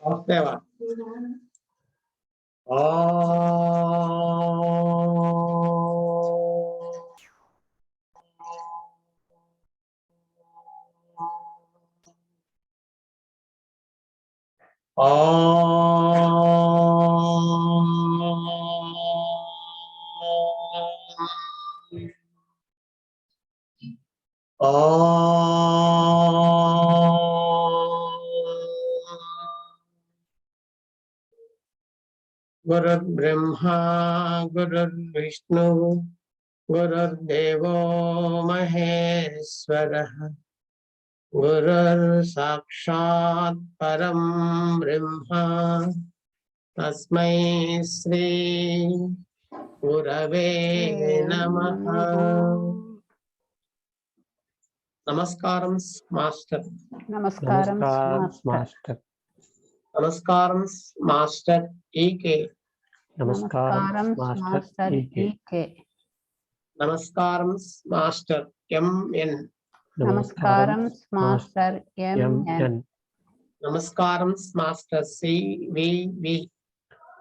వాసుదేవ गुरुर्ब्रह्मा गुरुर्विष्णु गुरुर्देवो महेश्वरः गुरुर्साक्षात् परं ब्रह्म तस्मै श्री गुरवे नमः। नमस्कारं मास्टर। नमस्कारं मास्टर। नमस्कारं मास्टर ఈకే। నమస్కారం మాస్టర్ ఈకే। నమస్కారం మాస్టర్ ఎంఎన్। నమస్కారం మాస్టర్ ఎంఎన్। నమస్కారం మాస్టర్ సివివి।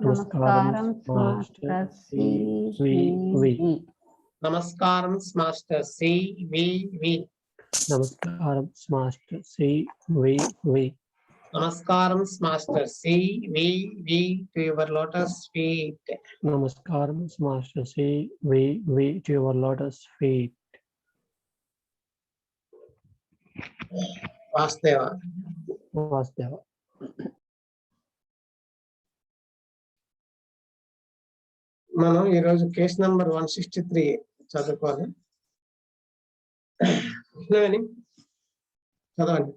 నమస్కారం మాస్టర్ సివివి। నమస్కారం మాస్టర్ సివివి। నమస్కారం మాస్టర్ సివివి। నమస్కారం master CVV to your lotus feet. నమస్కారం master CVV to your lotus feet. Vasudeva Vasudeva మనం ఈరోజు కేసు నంబర్ 163 చదువుకోవాలి. చదవండి.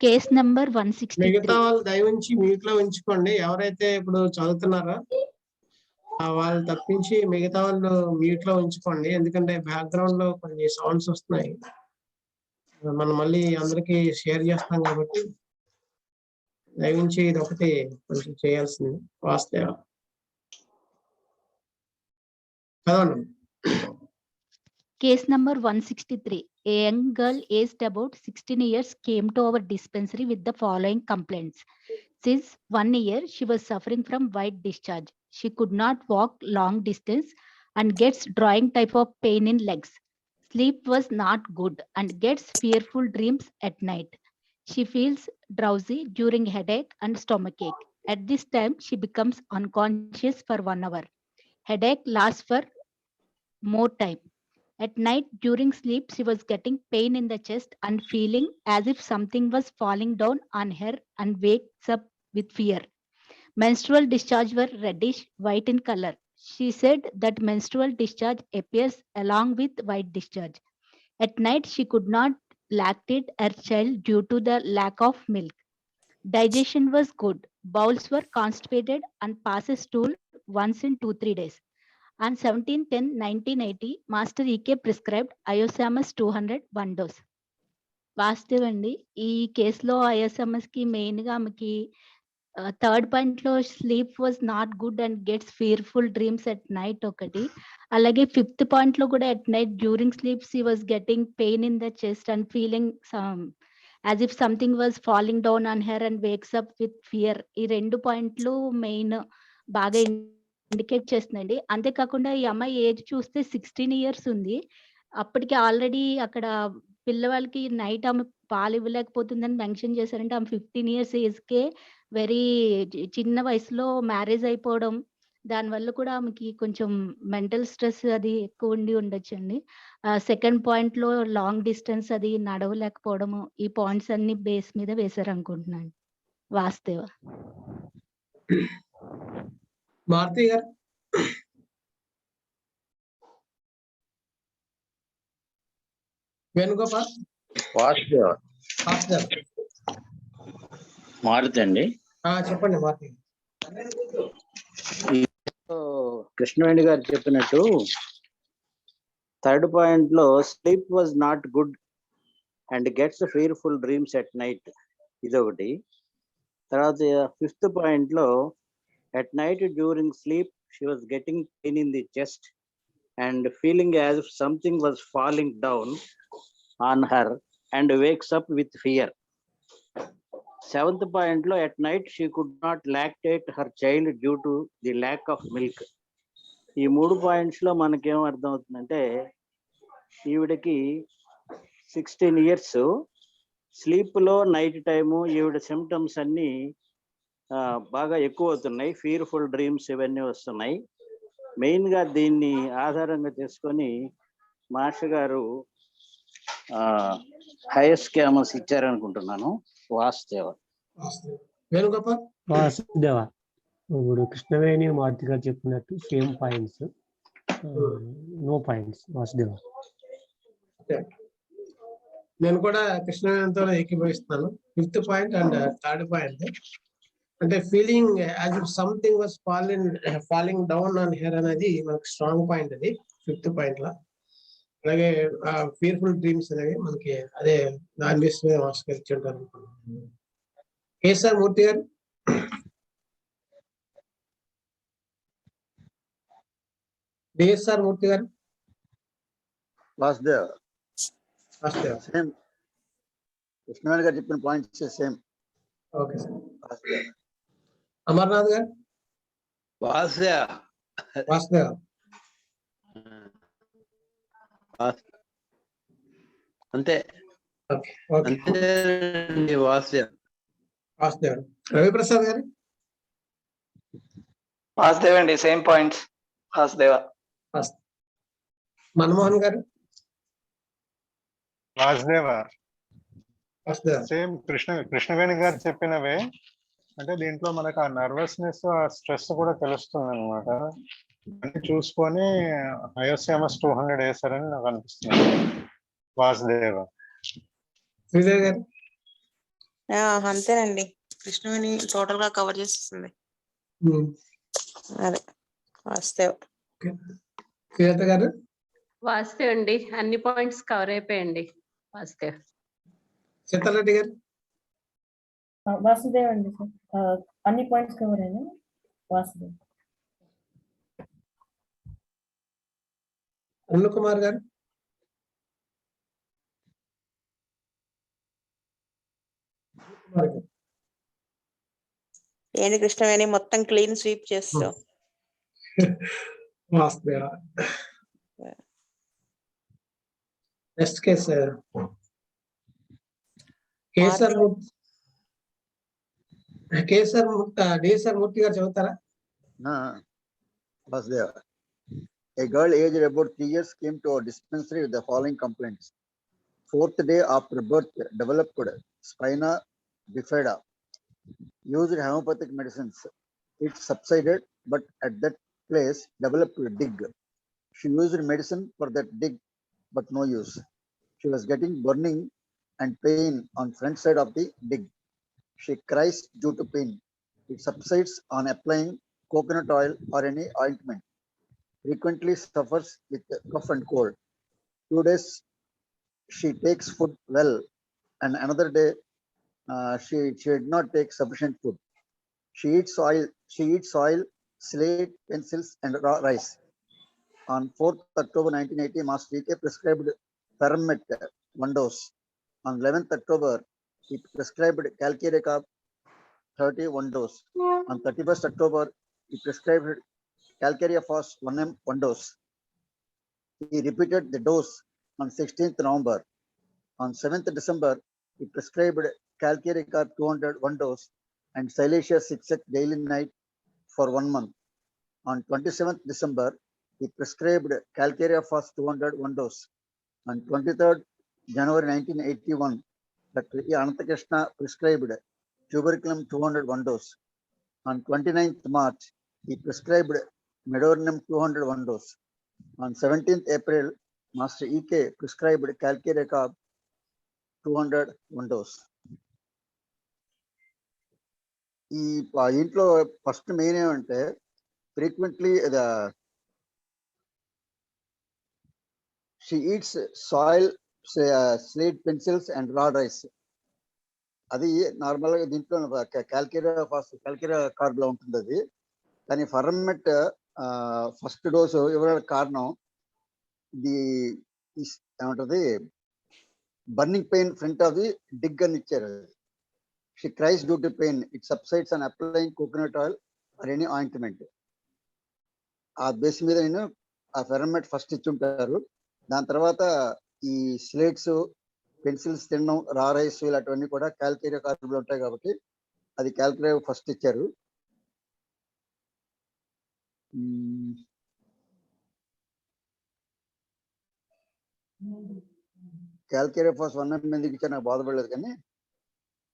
Case number 163. మిగతా వాళ్ళు దయవుంచి మ్యూట్ లో ఉంచుకోండి. ఎవరైతే ఇప్పుడు చదువుతున్నారో వాళ్ళు తప్పించి మిగతా వాళ్ళు మ్యూట్ లో ఉంచుకోండి. ఎందుకంటే బ్యాక్గ్రౌండ్ లో కొన్ని సౌండ్స్ వస్తున్నాయి. మనం మళ్ళీ అందరికి షేర్ చేస్తాం కాబట్టి దయవుంచి ఇది ఒకటి కొంచెం చేయాల్సింది. వాస్తవ చదవండి. Case number 163. A young girl aged about 16 years came to our dispensary with the following complaints. Since 1 year, she was suffering from white discharge. She could not walk long distance and gets drawing type of pain in legs. Sleep was not good and gets fearful dreams at night. She feels drowsy during headache and stomachache. At this time, she becomes unconscious for 1 hour. Headache lasts for more time. At night, during sleep, she was getting pain in the chest and feeling as if something was falling down on her and wakes up with fear. Menstrual discharge were reddish white in color. She said that menstrual discharge appears along with white discharge. At night, she could not lactate her child due to the lack of milk. Digestion was good. Bowels were constipated and passes stool once in 2-3 days. On 17/10/1980, Master EK prescribed Iosamus 200 1 dose. వాస్తవం అండి, ఈ కేసులో ISMS కి main గా ఆమెకి third point లో sleep was not good and gets fearful dreams at night ఒకటి, అలాగే ఫిఫ్త్ పాయింట్ లో కూడా at night during sleep she was getting pain in the chest and feeling as if something was falling down on her and wakes up with fear. ఈ 2 పాయింట్లు main బాగా indicate చేస్తుందండి. అంతేకాకుండా ఈ అమ్మాయి ఏజ్ చూస్తే 16 ఇయర్స్ ఉంది. అప్పటికి ఆల్రెడీ అక్కడ పిల్లవాళ్ళకి నైట్ ఆమె పాలు ఇవ్వలేకపోతుందని మెన్షన్ చేశారంటే ఆమె 15 ఇయర్స్ ఏజ్కే వెరీ చిన్న వయసులో మ్యారేజ్ అయిపోవడం, దానివల్ల కూడా ఆమెకి కొంచెం మెంటల్ స్ట్రెస్ అది ఎక్కువ ఉండి ఉండొచ్చండి. సెకండ్ పాయింట్ లో లాంగ్ డిస్టెన్స్ అది నడవలేకపోవడము, ఈ పాయింట్స్ అన్ని బేస్ మీద వేశారు అనుకుంటున్నాను. వాస్తవ మారుతి గారు. వేణుగోపాల్. మారుతి అండి. చెప్పండి మారుతి. కృష్ణవేణి గారు చెప్పినట్టు థర్డ్ పాయింట్ లో sleep was not good and gets fearful dreams at night, ఇదొకటి. తర్వాత ఫిఫ్త్ పాయింట్ లో at night during sleep she was getting pain in the chest and feeling as if something was falling down on her and wakes up with fear. 7th point lo, at night she could not lactate her child due to the lack of milk. ఈ 3 points లో మనకేం అర్థం అవుతుందంటే ఈవిడకి 16 years, sleep లో night time ఈవిడ symptoms అన్ని బాగా ఎక్కువ అవుతున్నాయి, ఫీర్ఫుల్ డ్రీమ్స్ ఇవన్నీ వస్తున్నాయి. మెయిన్ గా దీన్ని ఆధారంగా చేసుకొని మాస్టర్ గారు హైయెస్ట్ క్యామస్ ఇచ్చారనుకుంటున్నాను. వాసుదేవ. వేణుగోపాల్. వాసుదేవ. ఇప్పుడు కృష్ణవేణి మారుతి గారు చెప్పినట్టు same points, no points Vasudeva. నేను కూడా కృష్ణవేణితో ఏకీభవిస్తాను. 5th point and 3rd point అంటే feeling as if something was falling down on her అనేది మనకు స్ట్రాంగ్ పాయింట్. అది 5th పాయింట్ లో. అలాగే ఫీర్ఫుల్ డ్రీమ్స్ అనేవి మనకి అదే దాని బేస్ మీద ఆస్కరించారు. కేసీఆర్ మూర్తి గారు. డిఎస్ఆర్ మూర్తి గారు. వాసుదేవ్. వాసుదేవ్. సేమ్ కృష్ణవేణి గారు చెప్పిన points same. Okay sir. Amarnath గారు. వాసుదేవ్. వాసుదేవ్. అంతే అంతే వాసుదేవ్. వాసుదేవ్. రవిప్రసాద్ గారు. వాసుదేవ్ అండి, సేమ్ పాయింట్స్. వాసుదేవ. మన్మోహన్ గారు. వాసుదేవ. వాసుదేవ్. సేమ్ కృష్ణవేణి గారు చెప్పినవే. అంటే దీంట్లో మనకు ఆ నర్వస్నెస్, ఆ స్ట్రెస్ కూడా తెలుస్తుంది అనమాట. అన్ని చూసుకొని ఐఎస్ఎంఎస్ 200 వేసారని నాకు అనిపిస్తుంది. వాసుదేవ. శ్రీదేవి గారు. అంతేనండి, కృష్ణవేణి టోటల్ గా కవర్ చేస్తుంది. అదే వాస్తవ్. శ్రీలత గారు. వాస్తవ్ అండి, అన్ని పాయింట్స్ కవర్ అయిపోయండి. వాస్తవ్. సీతారెడ్డి గారు. వాసుదేవ్ అండి, అన్ని పాయింట్స్ కవర్ అయినా వాసుదేవ్. అరుణ్ కుమార్ గారు. ఏంటి కృష్ణవేణి మొత్తం క్లీన్ స్వీప్ చేస్తావు. వాసుదేవ. నెక్స్ట్ కేస్ కేసర్ డిఎస్ఆర్ మూర్తి గారు చదువుతారా? Vasudeva. A girl aged about 3 years came to our dispensary with the following complaints. 4th day after birth, developed spina bifida. Used homeopathic medicines. It subsided, but at that place developed a dig. She used medicine for that dig, but no use. She was getting burning and pain on front side of the dig. She cries due to pain. It subsides on applying coconut oil or any ointment. Frequently suffers with cough and cold. 2 days she takes food well, and another day she did not take sufficient food. She eats oil, slate, pencils, and raw rice. On 4th October 1980, Master E.K. prescribed Fermet 1 dose. On 11th October, he prescribed Calciricab 31 dose. On 31st October, he prescribed Calcariphos 1 dose. He repeated the dose on 16th November. On 7th December, he prescribed Calciricab 201 dose and Silesia 6x daily night for 1 month. On 27th December, he prescribed Calcariphos 201 dose. On 23rd January 1981, Dr. E. Ananthakrishna prescribed Tuberculum 201 dose. On 29th March, he prescribed Medorinum 201 dose. On 17th April, Master E.K. prescribed Calciricab 201 dose. ఈ ఇంట్లో first main ఏమంటే frequently she eats soil, slate, pencils and రా rice. అది నార్మల్గా దీంట్లో క్యాల్కిరియా carb లో ఉంటుంది అది. కానీ ఫర్మెట్ ఫస్ట్ డోసు ఇవ్వడానికి కారణం ఇది ఏమంటది burning pain front of the dig అని ఇచ్చారు. She cries due to pain, it subsides and applying coconut oil or any ointment. ఆ బేస్ మీద నేను ఆ ఫెర్రమెట్ ఫస్ట్ ఇచ్చుంటారు. దాని తర్వాత ఈ స్లేట్స్, పెన్సిల్స్ తినడం, రా రైస్ ఇలాంటివన్నీ కూడా క్యాల్కేరియా కార్బులు ఉంటాయి కాబట్టి అది క్యాల్కేరియా ఫస్ట్ ఇచ్చారు. క్యాల్కేరియా ఫాస్ 1 ml ఎందుకు ఇచ్చారు నాకు బాధపడలేదు, కానీ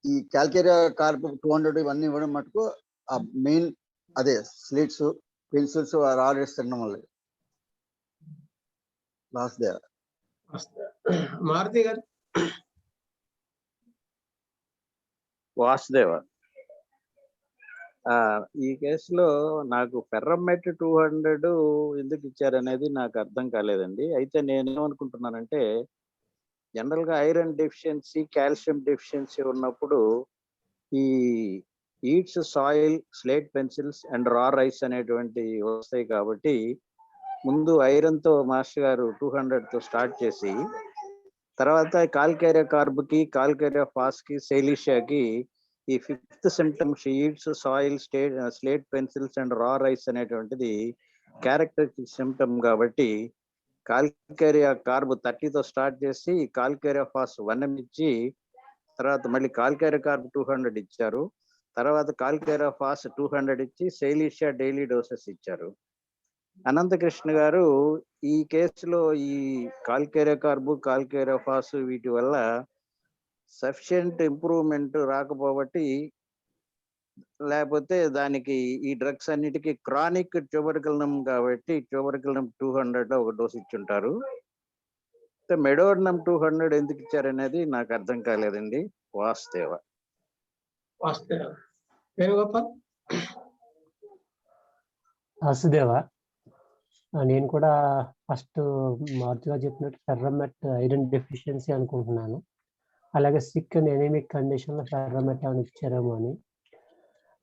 ఈ క్యాల్కేరియా కార్బ్ 200 ఇవన్నీ ఇవ్వడం మటుకు ఆ మెయిన్ అదే స్లేట్స్, పెన్సిల్స్, రా రైస్ తినడం వల్ల. లాస్ట్ దే మారుతి గారు. వాసుదేవ, ఈ కేసులో నాకు ఫెర్రమెట్ 200 ఎందుకు ఇచ్చారనేది నాకు అర్థం కాలేదండి. అయితే నేనేమనుకుంటున్నానంటే, జనరల్ గా ఐరన్ డెఫిషియన్సీ, కాల్షియం డెఫిషియన్సీ ఉన్నప్పుడు ఈ eats, soil, slate pencils and రా రైస్ అనేటువంటి వస్తాయి. కాబట్టి ముందు ఐరన్ తో మాస్టర్ గారు 200తో స్టార్ట్ చేసి, తర్వాత కాల్కేరియా కార్బ్ కి, కాల్కేరియా ఫాస్ కి, సెయిలిషియాకి ఈ 5th symptom sheets, soil, slate pencils and రా రైస్ అనేటువంటిది క్యారెక్టరిస్టిక్ సిమ్టమ్. కాబట్టి కాల్కేరియా కార్బ్ 30తో స్టార్ట్ చేసి కాల్కేరియా ఫాస్ 1 ml ఇచ్చి, తర్వాత మళ్ళీ కాల్కేరియా కార్బ్ 200 ఇచ్చారు. తర్వాత కాల్కేరియా ఫాస్ 200 ఇచ్చి సెయిలిషియా డైలీ డోసెస్ ఇచ్చారు. అనంతకృష్ణ గారు ఈ కేసులో ఈ కాల్కేరియా కార్బ్, కాల్కేరియా ఫాస్ వీటి వల్ల సఫిషియంట్ ఇంప్రూవ్మెంట్ రాకపోబట్టి, లేకపోతే దానికి ఈ డ్రగ్స్ అన్నిటికీ క్రానిక్ ట్యూబర్కులమ్ కాబట్టి ట్యూబర్కులమ్ 200 ఒక డోస్ ఇచ్చుంటారు. మెడోర్నమ్ 200 ఎందుకు ఇచ్చారనేది నాకు అర్థం కాలేదండి. వాసుదేవ. వేణుగోపాల్. వాసుదేవ, నేను కూడా ఫస్ట్ మారుతిగా చెప్పినట్టు ఫెర్రమెట్ ఐరన్ డెఫిషియన్సీ అనుకుంటున్నాను. అలాగే సిక్ అండ్ ఎనీమిక్ కండిషన్లో ఫెర్రమెట్ ఏమైనా ఇచ్చారేమో అని.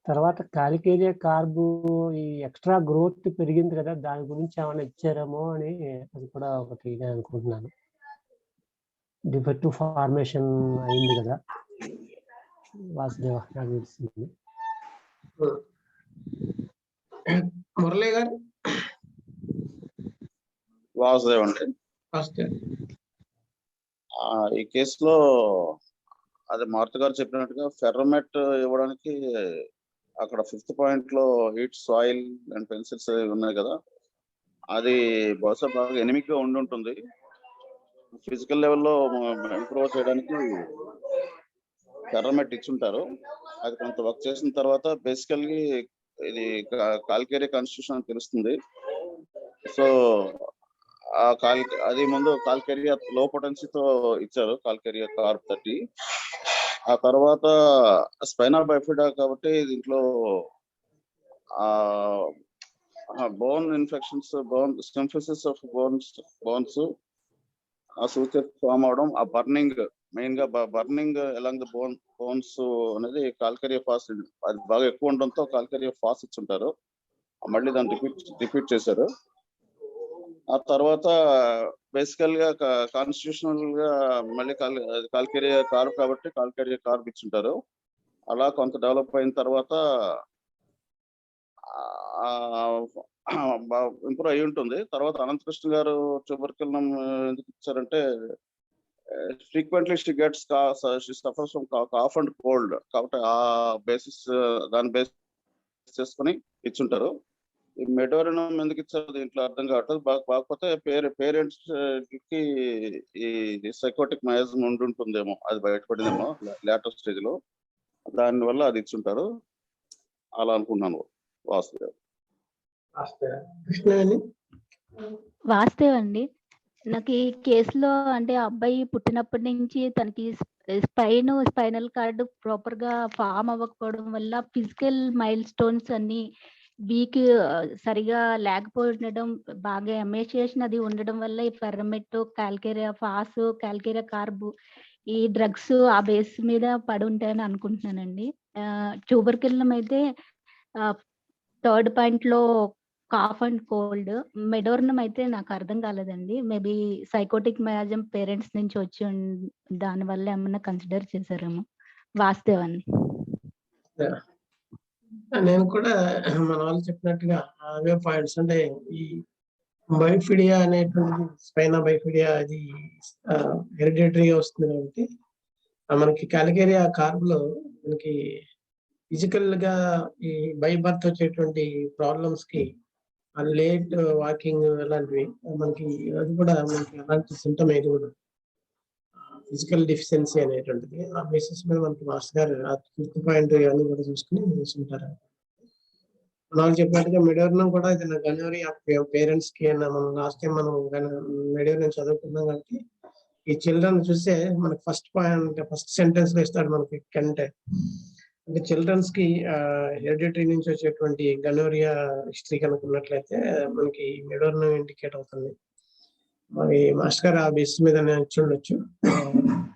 తర్వాత కాల్కేరియా కార్బు ఈ ఎక్స్ట్రా గ్రోత్ పెరిగింది కదా, దాని గురించి ఏమైనా ఇచ్చారేమో అని అది కూడా ఒకటి నేను అనుకుంటున్నాను. డిఫెక్టివ్ ఫార్మేషన్ అయింది కదా. వాసుదేవ నాకు తెలిసింది. మురళి గారు. వాసుదేవ్ అండి. ఈ కేసులో అదే మారుతి గారు చెప్పినట్టుగా ఫెర్రమెట్ ఇవ్వడానికి అక్కడ 5th పాయింట్ లో హీట్, సాయిల్ అండ్ పెన్సిల్స్ ఉన్నాయి కదా, అది బహుశా బాగా ఎనిమిక్ గా ఉండి ఉంటుంది. ఫిజికల్ లెవెల్లో ఇంప్రూవ్ చేయడానికి ఫెర్రమెట్ ఇచ్చుంటారు. అది కొంత వర్క్ చేసిన తర్వాత బేసికల్లీ ఇది కాల్కేరియా కాన్స్టిట్యూషన్ అని తెలుస్తుంది. సో అది ముందు కాల్కేరియా లో పొటెన్సీతో ఇచ్చారు, కాల్కేరియా కార్బ్ 30. ఆ తర్వాత స్పైనా బైఫిడా కాబట్టి దీంట్లో bone infections, symphysis of bones ఆ సూచర్ ఫామ్ అవడం, ఆ బర్నింగ్, మెయిన్ గా బర్నింగ్ అలాంగ్ ద బోన్స్ అనేది కాల్కేరియా ఫాస్ అది బాగా ఎక్కువ ఉండడంతో కాల్కేరియా ఫాస్ ఇచ్చుంటారు. మళ్ళీ దాన్ని రిపీట్ చేశారు. ఆ తర్వాత బేసికల్ గా కాన్స్టిట్యూషనల్ గా మళ్ళీ కాల్కేరియా కార్బ్ కాబట్టి కాల్కేరియా కార్బ్ ఇచ్చుంటారు. అలా కొంత డెవలప్ అయిన తర్వాత ఇంప్రూవ్ అయి ఉంటుంది. తర్వాత అనంతకృష్ణ గారు ట్యూబర్కులమ్ ఎందుకు ఇచ్చారంటే, frequently she gets suffers from cough and cold కాబట్టి ఆ బేసిస్ దాని బేస్ చేసుకుని ఇచ్చుంటారు. ఈ మెడోరినం ఎందుకు ఇచ్చారు దీంట్లో అర్థం కావట్లేదు. కాకపోతే పేరెంట్స్ కి ఈ సైకోటిక్ మయాజం ఉంటుందేమో, అది బయటపడిందేమో లేటర్ స్టేజ్ లో, దానివల్ల అది ఇచ్చుంటారు అలా అనుకున్నాను. వాసుదేవ్. వాస్తవం అండి. నాకు ఈ కేసులో అంటే అబ్బాయి పుట్టినప్పటి నుంచి తనకి స్పైనల్ కార్డు ప్రాపర్ గా ఫామ్ అవ్వకపోవడం వల్ల ఫిజికల్ మైల్ స్టోన్స్ అన్ని వీక్ సరిగా లేకపోవడం, బాగా ఎమేషియేషన్ అది ఉండడం వల్ల ఈ ఫెర్రమెట్, కాల్కేరియా ఫాస్, కాల్కేరియా కార్బు ఈ డ్రగ్స్ ఆ బేస్ మీద పడి ఉంటాయని అనుకుంటున్నానండి. ట్యూబర్కులమ్ అయితే 3rd పాయింట్ లో కాఫ్ అండ్ కోల్డ్. మెడోర్నం అయితే నాకు అర్థం కాలేదండి. మేబీ సైకోటిక్ మయాజం పేరెంట్స్ నుంచి వచ్చి దాని వల్ల ఏమన్నా కన్సిడర్ చేశారేమో. వాస్తవాన్ని. నేను కూడా మన వాళ్ళు చెప్పినట్టుగా అవే పాయింట్స్ అంటే ఈ బైఫిడియా అనేటువంటి స్పైనా బైఫిడియా అది హెరిడిటరీగా వస్తుంది కాబట్టి మనకి కాలికేరియా కార్బ్లో మనకి ఫిజికల్ గా ఈ బై బర్త్ వచ్చేటువంటి ప్రాబ్లమ్స్ కి లేట్ వాకింగ్ అలాంటివి మనకి అది కూడా మనకి అలాంటి సింటమ్ ఇది కూడా ఫిజికల్ డిఫిషియన్సీ అనేటువంటిది ఆ బేసిస్ మీద మనకి మాస్టర్ గారు ఆ ఫిఫ్త్ పాయింట్ ఇవన్నీ కూడా చూసుకుని ఉంటారు. వాళ్ళు చెప్పినట్టుగా మెడోర్నం కూడా ఇది గనోరియా పేరెంట్స్ కి మనం లాస్ట్ టైం మనం మెడోర్నం చదువుకున్నాం కాబట్టి ఈ చిల్డ్రన్ చూస్తే మనకి ఫస్ట్ పాయింట్ ఫస్ట్ సెంటెన్స్ లో ఇస్తాడు మనకి కంటే అంటే చిల్డ్రన్స్ కి హెరిడిటరీ నుంచి వచ్చేటువంటి గనోరియా హిస్టరీ కనుక ఉన్నట్లయితే మనకి మెడోర్నం ఇండికేట్ అవుతుంది. మరి మాస్టర్ గారు ఆ బేసిస్ మీద వచ్చి ఉండొచ్చు.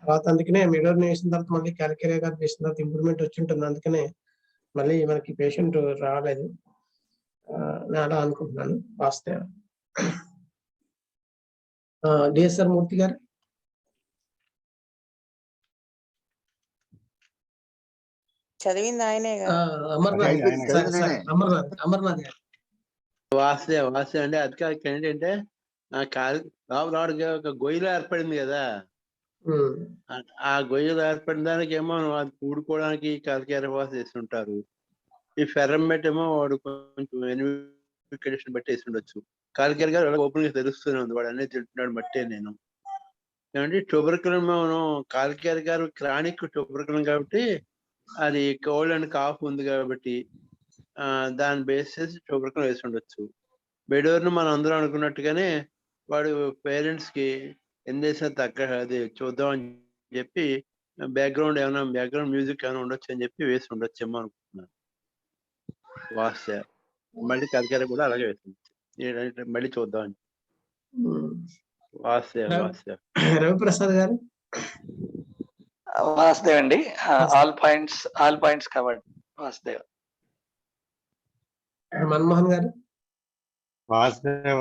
తర్వాత అందుకనే మెడోర్నం వేసిన తర్వాత మళ్ళీ కాలికేరియా గారు వేసిన తర్వాత ఇంప్రూవ్మెంట్ వచ్చి ఉంటుంది. అందుకనే మళ్ళీ మనకి పేషెంట్ రాలేదు నేను అలా అనుకుంటున్నాను. వాస్తవం. డిఎస్ఆర్ మూర్తి గారు. చదివింది ఆయనే అమర్నాథ్ గారు. వాసుదేవ్ అంటే అది కాదు ఏంటంటే ఒక గొయ్యిలో ఏర్పడింది కదా, ఆ గొయ్యిలో ఏర్పడిన దానికి ఏమో అది కూడుకోవడానికి కాలికేరియా వాసు వేస్తుంటారు. ఈ ఫెర్రమెట్ ఏమో వాడు కొంచెం కండిషన్ బట్టి వేసి ఉండొచ్చు. కాలికేరియా గారు ఓపెన్ గా తెలుస్తూనే ఉంది, వాడు అన్నీ తింటున్నాడు బట్టే నేను ఏమంటే ట్యూబర్కులం మనం కాలికేరియా గారు క్రానిక్ ట్యూబర్కులం కాబట్టి అది కోల్డ్ అండ్ కాఫ్ ఉంది కాబట్టి దాన్ని బేస్ చేసి ట్యూబర్కులం వేసి ఉండొచ్చు. మెడోర్ను మనం అందరం అనుకున్నట్టుగానే వాడు పేరెంట్స్ కి ఎన్ని చేసినా తగ్గ అది చూద్దాం అని చెప్పి బ్యాక్గ్రౌండ్ మ్యూజిక్ ఏమైనా ఉండొచ్చు అని చెప్పి వేసి ఉండొచ్చేమో అనుకుంటున్నాను. వాస్య మళ్ళీ కరికేర కూడా అలాగే వేసి మళ్ళీ చూద్దాం అని. వాస్య రవిప్రసాద్ గారు. వాసుదేవ్ అండి. All points covered. Vasudev. Manmohan గారు. వాసుదేవ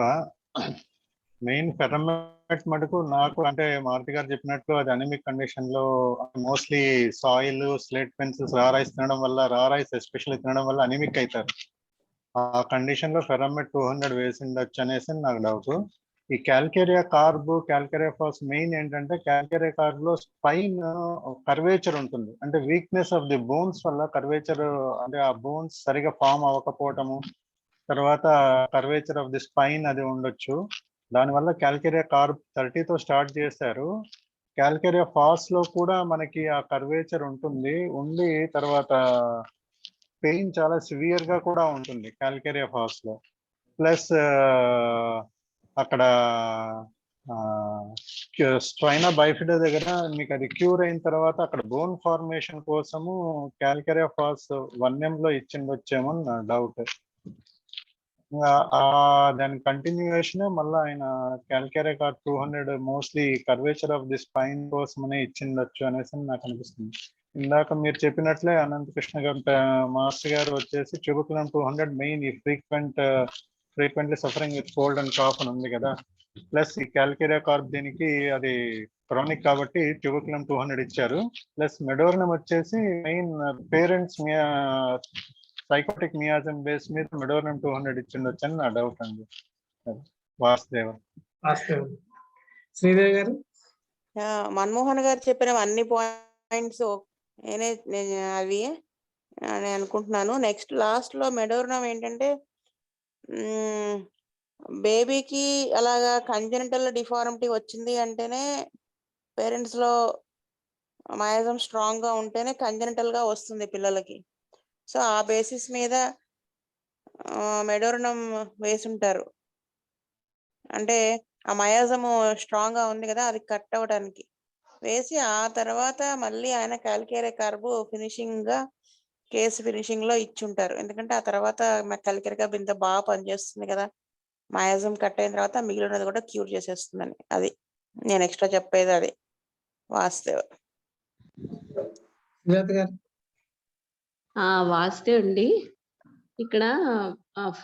మెయిన్ ఫెర్రమెట్ మటుకు నాకు అంటే మారుతి గారు చెప్పినట్టు అది అనమిక్ కండిషన్ లో మోస్ట్లీ సాయిల్ స్లేట్ పెన్సిల్స్ రా రైస్ తినడం వల్ల ఎస్పెషల్లీ తినడం వల్ల అనమిక్ అవుతారు. ఆ కండిషన్ లో ఫెర్రమెట్ 200 వేసి ఉండొచ్చు అనేసి నాకు డౌట్. ఈ కాలికేరియా ఫాస్ మెయిన్ ఏంటంటే కాలికేరియా కార్బ్ లో స్పైన్ కర్వేచర్ ఉంటుంది. అంటే వీక్నెస్ ఆఫ్ ది బోన్స్ వల్ల కర్వేచర్ అంటే ఆ బోన్స్ సరిగా ఫామ్ అవ్వకపోవటము, తర్వాత కర్వేచర్ ఆఫ్ ది స్పైన్ అది ఉండొచ్చు. దానివల్ల కాలికేరియా కార్బ్ 30తో స్టార్ట్ చేశారు. కాలికేరియా ఫాస్ లో కూడా మనకి ఆ కర్వేచర్ ఉండి తర్వాత పెయిన్ చాలా సివియర్ గా కూడా ఉంటుంది కాలికేరియా ఫాస్ లో. ప్లస్ అక్కడ స్ట్రైనా బైఫిడా దగ్గర మీకు అది క్యూర్ అయిన తర్వాత అక్కడ బోన్ ఫార్మేషన్ కోసము కాలికేరియా ఫాస్ 1M లో ఇచ్చిండొచ్చేమో నా డౌట్. దాని కంటిన్యూషన్ మళ్ళీ ఆయన calcarea carb 200 mostly curvature of the spine కోసమనే ఇచ్చిండొచ్చు అనేసి నాకు అనిపిస్తుంది. ఇందాక మీరు చెప్పినట్లే అనంతకృష్ణ గారు మాస్టర్ గారు వచ్చేసి ట్యూబర్కులం 200 మెయిన్ ఈ frequently suffering with cold and cough అని ఉంది కదా. ప్లస్ ఈ కాలికేరియా కార్బ్ దీనికి అది క్రానిక్ కాబట్టి ట్యూబర్కులం 200 ఇచ్చారు. ప్లస్ మెడోర్నం వచ్చేసి main parents psychotic miasm base మీద మెడోర్నం 200 ఇచ్చిండొచ్చు అని నా డౌట్ అండి. వాసుదేవ. శ్రీదేవి గారు. మన్మోహన్ గారు చెప్పిన అన్ని పాయింట్స్ అవి అని అనుకుంటున్నాను. నెక్స్ట్ లాస్ట్ లో మెడోర్నం ఏంటంటే బేబీకి అలాగా కంజెనిటల్ డిఫార్మిటీ వచ్చింది అంటేనే పేరెంట్స్ లో మయాజం స్ట్రాంగ్ గా ఉంటేనే కంజెనిటల్ గా వస్తుంది పిల్లలకి. సో ఆ బేసిస్ మీద మెడోర్నం వేసుంటారు. అంటే ఆ మయాజము స్ట్రాంగ్ గా ఉంది కదా, అది కట్ అవ్వడానికి వేసి ఆ తర్వాత మళ్ళీ ఆయన కాలికేరియా కార్బ్ కేసు ఫినిషింగ్ లో ఇచ్చుంటారు. ఎందుకంటే ఆ తర్వాత కాలికేరియా కార్బ్ ఇంత బాగా పనిచేస్తుంది కదా, మయాజం కట్ అయిన తర్వాత మిగిలినది కూడా క్యూర్ చేసేస్తుందని. అది నేను ఎక్స్ట్రా చెప్పేది అది. వాస్తవ. వాస్తవ అండి. ఇక్కడ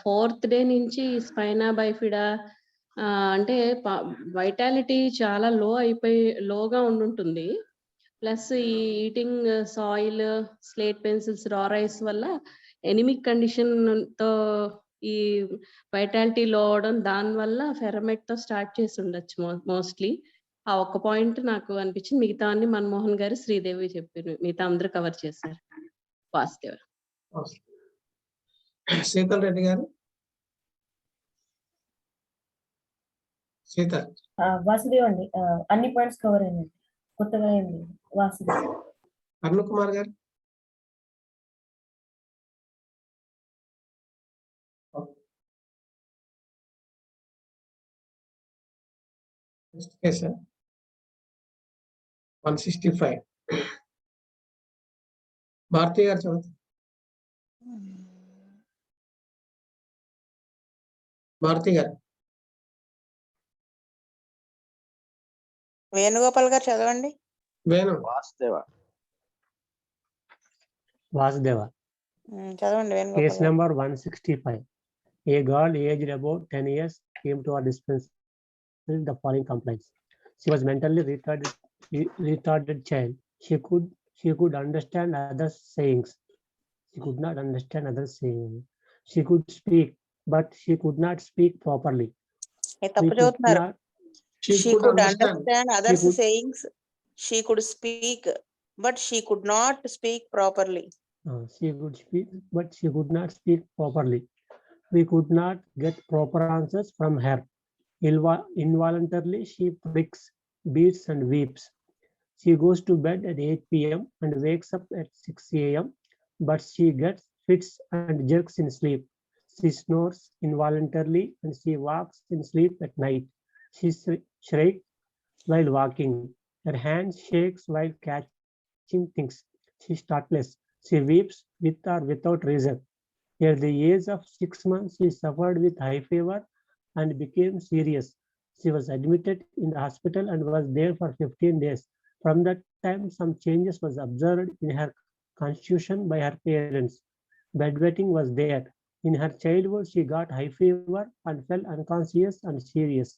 4th డే నుంచి స్పైనా బైఫిడా అంటే వైటాలిటీ చాలా లోగా ఉండుంటుంది. ప్లస్ ఈ ఈటింగ్ సాయిల్, స్లేట్ పెన్సిల్స్, రా రైస్ వల్ల ఎనిమిక్ కండిషన్ తో ఈ వైటాలిటీ లో అవడం, దానివల్ల ఫెర్రమెట్ తో స్టార్ట్ చేసి ఉండొచ్చు మోస్ట్లీ. ఆ ఒక్క పాయింట్ నాకు అనిపించింది. మిగతా అన్ని మన్మోహన్ గారు, శ్రీదేవి చెప్పారు. మిగతా అందరూ కవర్ చేశారు. వాసుదేవ. శీతల్ రెడ్డి గారు. శీతల్. వాసుదేవ్ అండి, అన్ని పాయింట్స్ కవర్ అయినాయి. కొత్తగా ఏంది వాసుదేవ్. అరుణ్ కుమార్ గారు. Next case 165. భారతి గారు చదువు. భారతి గారు. వేణుగోపాల్ గారు చదవండి. వేణు. వాసుదేవ. చదవండి Case వేణుగోపాల్ గారు. number 165. A girl aged about 10 years came to our dispensary with the following complaints. She was mentally retarded child. She could understand others' sayings. She could not understand others' sayings. She could speak, but she could not speak properly. తప్పు చదువుతున్నారు. She could understand others' sayings. She could speak, but she could not speak properly. She could speak, but she could not speak properly. We could not get proper answers from her. Involuntarily, she pricks, beats, and weeps. She goes to bed at 8 p.m. and wakes up at 6 a.m., but she gets fits and jerks in sleep. She snores involuntarily and she walks in sleep at night. She shrieks while walking. Her hand shakes while catching things. She is thoughtless. She weeps with or without reason. At the age of 6 months, she suffered with high fever and became serious. She was admitted in the hospital and was there for 15 days. From that time, some changes was observed in her constitution by her parents. Bedwetting was there. In her childhood, she got high fever and fell unconscious and serious.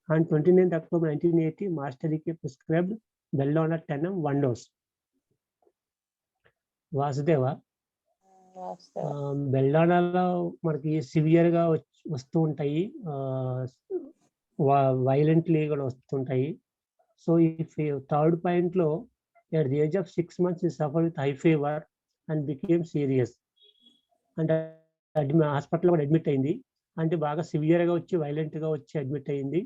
On 29th October 1980, Master E.K. prescribed Belladonna 10mg 1 dose. Vasudeva. బెల్లానాలో మనకి severe గా వస్తూ ఉంటాయి, violently కూడా వస్తుంటాయి. So ఈ 3rd point లో at the age of 6 months she suffered with high fever and became serious. అంటే hospital కూడా అడ్మిట్ అయింది. అంటే బాగా సివియర్ గా వచ్చి వైలెంట్ గా వచ్చి అడ్మిట్ అయింది.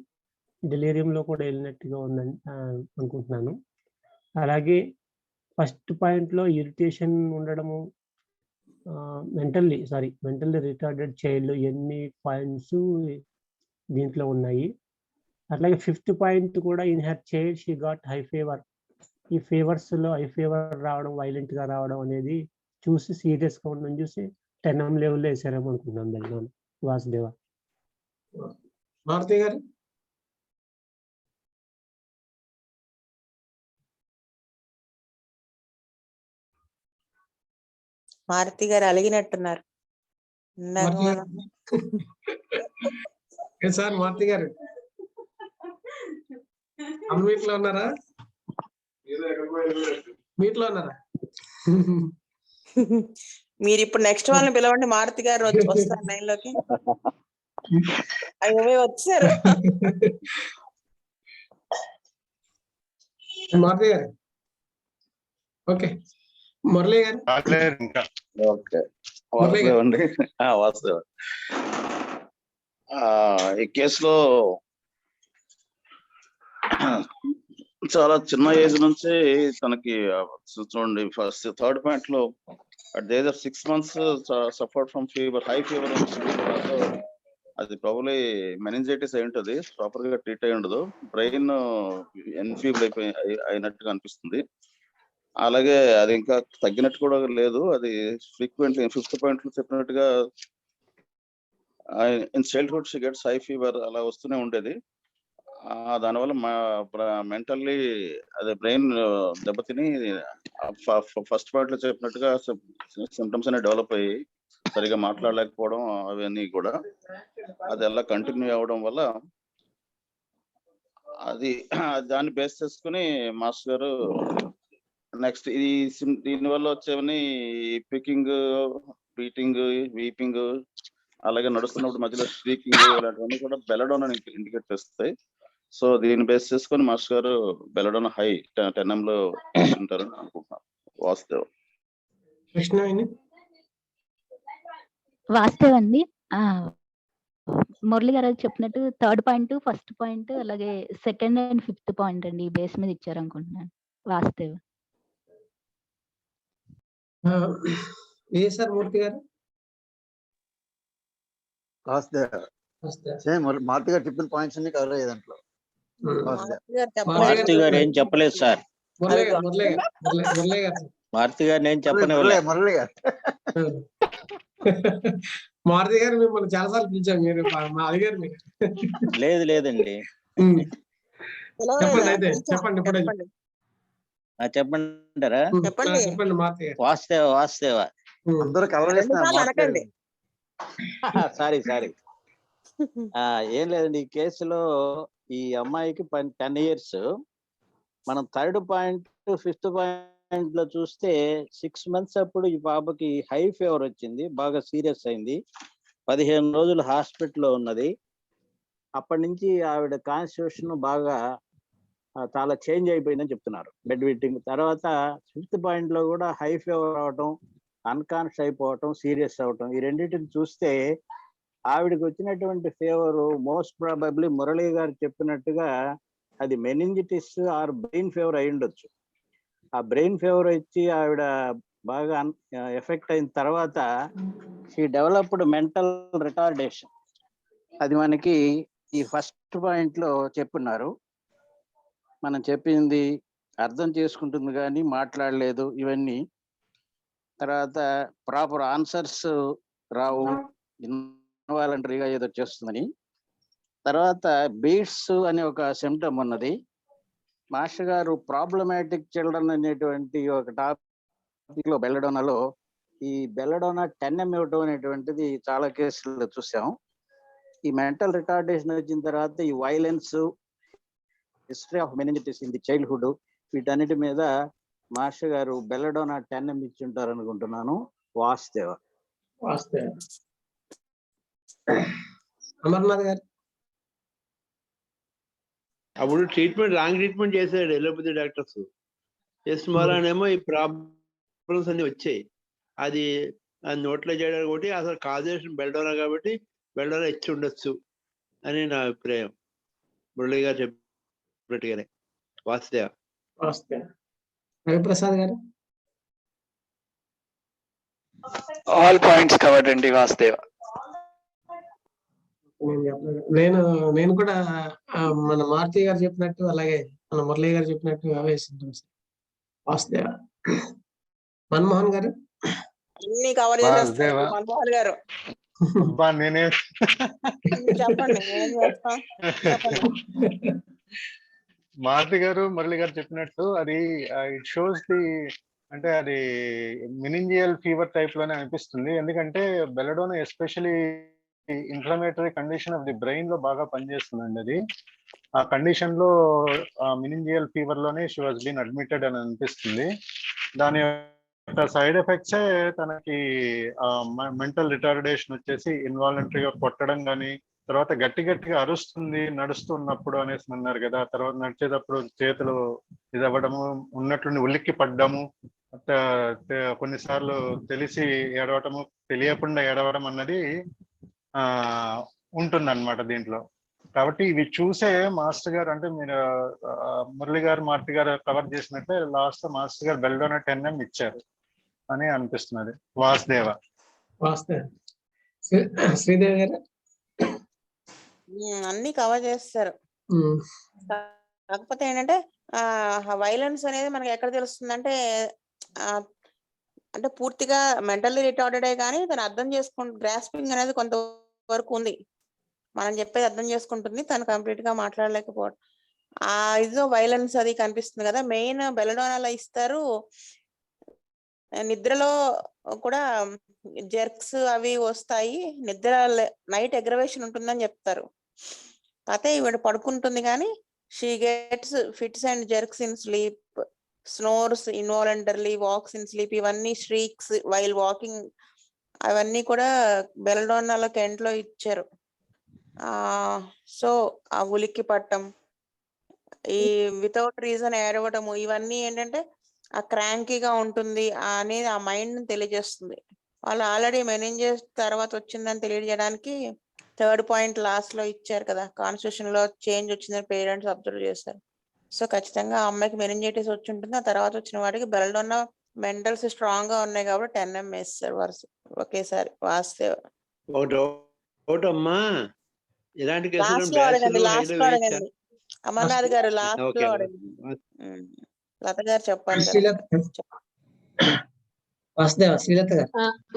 డెలీరియంలో కూడా వెళ్ళినట్టుగా ఉందని అనుకుంటున్నాను. అలాగే ఫస్ట్ పాయింట్ లో ఇరిటేషన్ ఉండడము, మెంటల్లీ రిటార్డెడ్ చైల్డ్, ఎన్ని పాయింట్స్ దీంట్లో ఉన్నాయి. అట్లాగే 5th పాయింట్ కూడా in her child she got high fever. ఈ ఫీవర్స్ లో హై ఫీవర్ రావడం, వైలెంట్ గా రావడం అనేది చూసి సీరియస్ గా ఉండడం చూసి 10m లెవెల్లో వేసారేమో అనుకుంటున్నాను బెల్లాన్. వాసుదేవ. భారతి గారు. మారుతి గారు అలిగినట్టున్నారు. సార్ మారుతి గారు అన్మీట్లో ఉన్నారా? మీట్లో ఉన్నారా? మీరు ఇప్పుడు నెక్స్ట్ వాళ్ళని పిలవండి. మారుతి గారు వస్తారు లైన్ లోకి. అయ్యో వచ్చారు. మారుతి గారు. ఓకే. మురళి గారు. ఓకే. వాసుదేవ్ అండి. వాసుదేవ్. ఈ కేసులో చాలా చిన్న ఏజ్ నుంచి తనకి చూడండి, ఫస్ట్ 3rd పాయింట్ లో at the age of 6 months suffered from fever, high fever. అది ప్రాబ్లీ మెనింజైటిస్ అయి ఉంటుంది, ప్రాపర్ గా ట్రీట్ అయి ఉండదు, బ్రెయిన్ ఎన్ఫీబుల్ అయినట్టుగా అనిపిస్తుంది. అలాగే అది ఇంకా తగ్గినట్టు కూడా లేదు. అది ఫ్రీక్వెంట్లీ 5th పాయింట్ లో చెప్పినట్టుగా in childhood she gets high fever అలా వస్తూనే ఉండేది. దానివల్ల మెంటల్లీ అదే బ్రెయిన్ దెబ్బతిని ఫస్ట్ పాయింట్ లో చెప్పినట్టుగా సిమ్టమ్స్ అనేవి డెవలప్ అయ్యి సరిగా మాట్లాడలేకపోవడం అవన్నీ కూడా అది అలా కంటిన్యూ అవ్వడం వల్ల అది దాన్ని బేస్ చేసుకుని మాస్టర్ గారు నెక్స్ట్ దీని వల్ల వచ్చేవని పికింగ్, బీటింగ్, వీపింగ్, అలాగే నడుస్తున్నప్పుడు మధ్యలో స్పీకింగ్ ఇలాంటివన్నీ కూడా బెలడోనా ఇండికేట్ చేస్తాయి. సో దీన్ని బేస్ చేసుకొని మాస్టర్ గారు బెలడోనా హై 10M లో ఉంటారని అనుకుంటున్నాను. వాస్తవ కృష్ణ వాస్తవ్ అండి. మురళి గారు చెప్పినట్టు 3rd పాయింట్, 1st పాయింట్, అలాగే 2nd and 5th పాయింట్ అండి ఈ బేస్ మీద ఇచ్చారు అనుకుంటున్నాను. వాస్తవ్ ఏ సార్ మూర్తి గారు? సేమ్ మార్తి గారు చెప్పిన పాయింట్స్ అన్ని కవర్ అయ్యే దాంట్లో. మారుతి గారు ఏం చెప్పలేదు సార్. మారుతి గారు నేను చెప్పనివ్వలేదు. మురళి గారు మారుతి గారు మిమ్మల్ని చాలాసార్లు పిలిచాం, మీరు అడిగారు మీరు. లేదండి. చెప్పండి అయితే, చెప్పండి ఇప్పుడు చెప్పంటారా? చెప్పండి మారుతి గారు. వాస్తవ అందరూ కవర్ చేస్తున్నారు. సారీ ఏం లేదండి. ఈ కేసులో ఈ అమ్మాయికి 10 years. మనం 3rd పాయింట్, 5th పాయింట్ లో చూస్తే 6 months అప్పుడు ఈ పాపకి హై ఫీవర్ వచ్చింది, బాగా సీరియస్ అయింది, 15 రోజులు హాస్పిటల్లో ఉన్నది. అప్పటి నుంచి ఆవిడ కాన్స్టిట్యూషన్ బాగా చాలా చేంజ్ అయిపోయిందని చెప్తున్నారు. బెడ్ వెట్టింగ్ తర్వాత 5th పాయింట్ లో కూడా హై ఫీవర్ అవటం, అన్కాన్షియస్ అయిపోవటం, సీరియస్ అవటం, ఈ రెండింటిని చూస్తే ఆవిడకి వచ్చినటువంటి ఫీవర్ మోస్ట్ ప్రాబబ్లీ మురళి గారు చెప్పినట్టుగా అది మెనింజిటిస్ ఆర్ బ్రెయిన్ ఫీవర్ అయి ఉండొచ్చు. ఆ బ్రెయిన్ ఫీవర్ వచ్చి ఆవిడ బాగా ఎఫెక్ట్ అయిన తర్వాత షీ డెవలప్డ్ మెంటల్ రిటార్డేషన్. అది మనకి ఈ 1st పాయింట్ లో చెప్పున్నారు. మనం చెప్పింది అర్థం చేసుకుంటుంది కానీ మాట్లాడలేదు, ఇవన్నీ. తర్వాత ప్రాపర్ ఆన్సర్స్ రావు, ఇన్వాలంటరీగా ఏదో చేస్తుందని. తర్వాత బీట్స్ అనే ఒక సిమ్టమ్ ఉన్నది. మాస్టర్ గారు ప్రాబ్లమాటిక్ చిల్డ్రన్ అనేటువంటి ఒక టాపిక్ లో బెల్లడోనాలో ఈ బెల్లడోనా 10M ఇవ్వటం అనేటువంటిది చాలా కేసుల్లో చూసాం. ఈ మెంటల్ రిటార్డేషన్ వచ్చిన తర్వాత ఈ violence, history of meningitis in the childhood, వీటన్నిటి మీద మాస్టర్ గారు బెల్లడోనా 10M ఇచ్చి ఉంటారు అనుకుంటున్నాను. వాస్తవ అమర్నాథ్ గారు అప్పుడు రాంగ్ ట్రీట్మెంట్ చేశాడు ఎలోపతి డాక్టర్స్. చేసిన వల్లనేమో ఈ ప్రాబ్లమ్స్ అన్ని వచ్చాయి. అది నోట్లో చేయడానికి ఒకటి, అసలు కాజేషన్ బెల్డోనా కాబట్టి బెల్డోనా ఇచ్చి ఉండొచ్చు అని నా అభిప్రాయం. మురళి గారు చెప్పినట్టుగానే వాస్తవ. రవిప్రసాద్ గారు ఆల్ పాయింట్స్ కవర్డ్ అండి. వాస్తవ నేను కూడా మన మారుతి గారు చెప్పినట్టు, అలాగే మన మురళి గారు చెప్పినట్టు అవే సింటమ్స్. వాస్తవ. మన్మోహన్ గారు అన్ని కవర్ చేసేస్తారు మన్మోహన్ గారు. చెప్పండి. మారుతి గారు, మురళి గారు చెప్పినట్టు అది ఇట్ షోస్ ది, అంటే అది మినింజియల్ ఫీవర్ టైప్ లోనే అనిపిస్తుంది. ఎందుకంటే belladonna especially inflammatory condition of the brain లో బాగా పనిచేస్తుందండి. అది ఆ కండిషన్ లో మినింజియల్ ఫీవర్ లోనే షీ వాజ్ బీన్ అడ్మిటెడ్ అని అనిపిస్తుంది. దాని యొక్క సైడ్ ఎఫెక్ట్సే తనకి మెంటల్ రిటార్డేషన్ వచ్చేసి ఇన్వాలంటరీగా కొట్టడం కానీ, తర్వాత గట్టిగా అరుస్తుంది నడుస్తున్నప్పుడు అనేసి అన్నారు కదా. తర్వాత నడిచేటప్పుడు చేతులు ఇది అవ్వడము, ఉన్నట్లుండి ఉలిక్కి పడ్డము, కొన్నిసార్లు తెలిసి ఏడవటము, తెలియకుండా ఏడవడం అన్నది ఉంటుందన్నమాట దీంట్లో. కాబట్టి ఇవి చూసే మాస్టర్ గారు, అంటే మీరు మురళి గారు, మారుతి గారు కవర్ చేసినట్టే లాస్ట్ మాస్టర్ గారు బెల్డోనా 10M ఇచ్చారు అని అనిపిస్తున్నది. వాసుదేవ శ్రీదేవి గారు అన్ని కవర్ చేస్తారు. కాకపోతే ఏంటంటే వైలెన్స్ అనేది మనకి ఎక్కడ తెలుస్తుందంటే, అంటే పూర్తిగా మెంటల్లీ రిటార్డెడే కానీ తను అర్థం గ్రాస్పింగ్ అనేది కొంతవరకు ఉంది. మనం చెప్పేది అర్థం చేసుకుంటుంది, తను కంప్లీట్ గా మాట్లాడలేకపోవడం. ఆ ఇదిలో వైలెన్స్ అది కనిపిస్తుంది కదా. మెయిన్ బెల్లడోనాలో ఇస్తారు నిద్రలో కూడా జెర్క్స్ అవి వస్తాయి, నిద్ర నైట్ ఎగ్రవేషన్ ఉంటుందని చెప్తారు. అయితే ఈవిడ పడుకుంటుంది కానీ she gets fits and jerks in sleep, snores involuntarily, walks in sleep, ఇవన్నీ స్ట్రీక్స్ వైల్ వాకింగ్, అవన్నీ కూడా బెల్డోనాలో కెంట్లో ఇచ్చారు. సో ఆ ఉలిక్కి పట్టం, ఈ వితౌట్ రీజన్ ఏడవటము, ఇవన్నీ ఏంటంటే ఆ క్రాంకీగా ఉంటుంది అనేది ఆ మైండ్ తెలియజేస్తుంది. వాళ్ళు ఆల్రెడీ మెనింజెస్ తర్వాత వచ్చిందని తెలియజేయడానికి థర్డ్ పాయింట్ లాస్ట్ లో ఇచ్చారు కదా, కాన్స్టిట్యూషన్ లో చేంజ్ వచ్చిందని పేరెంట్స్ అబ్జర్వ్ చేస్తారు. సో ఖచ్చితంగా ఆ అమ్మాయికి మెనింజైటిస్ వచ్చి ఉంటుంది. ఆ తర్వాత వచ్చిన వాడికి బెల్డోనా మెంటల్స్ స్ట్రాంగ్ గా ఉన్నాయి కాబట్టి 10 mm వేస్తారు వరుస ఒకేసారి. వాస్తవ అమ్మా ఇలాంటి లాస్ట్ లో అడగండి, లాస్ట్ లో అడగండి అమర్నాథ్ గారు, లాస్ట్ లో అడగండి. లత గారు చెప్పాలి కదా. శ్రీలత గారు.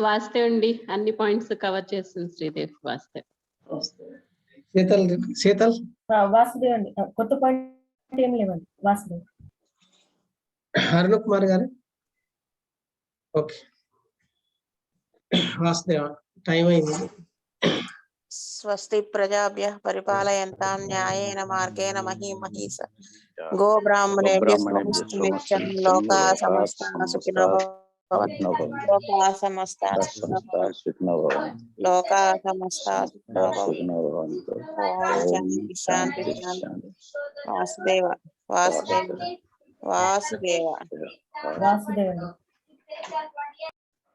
వాస్తవ్ అండి, అన్ని పాయింట్స్ కవర్ చేస్తుంది శ్రీదేవి. వాస్తవ్. శీతల్ వాసుదేవ్ అండి, కొత్త పాయింట్ ఏం లేవండి. వాసుదేవ్. అరుణ్ కుమార్ గారు. ఓకే వాసుదేవ, టైం అయింది. స్వస్తి ప్రజాభ్య పరిపాలయంతాం న్యాయేన మార్గేణ మహీమహీస గో బ్రాహ్మణేభ్య శుభమస్తు నిత్యం. లోకా సమస్తా సుఖినో భవంతు. లోకా సమస్తా సుఖినో భవంతు. లోకా సమస్తా సుఖినో భవంతు. ఓం శాంతి శాంతి శాంతి. వాసుదేవ వాసుదేవ వాసుదేవ వాసుదేవ్.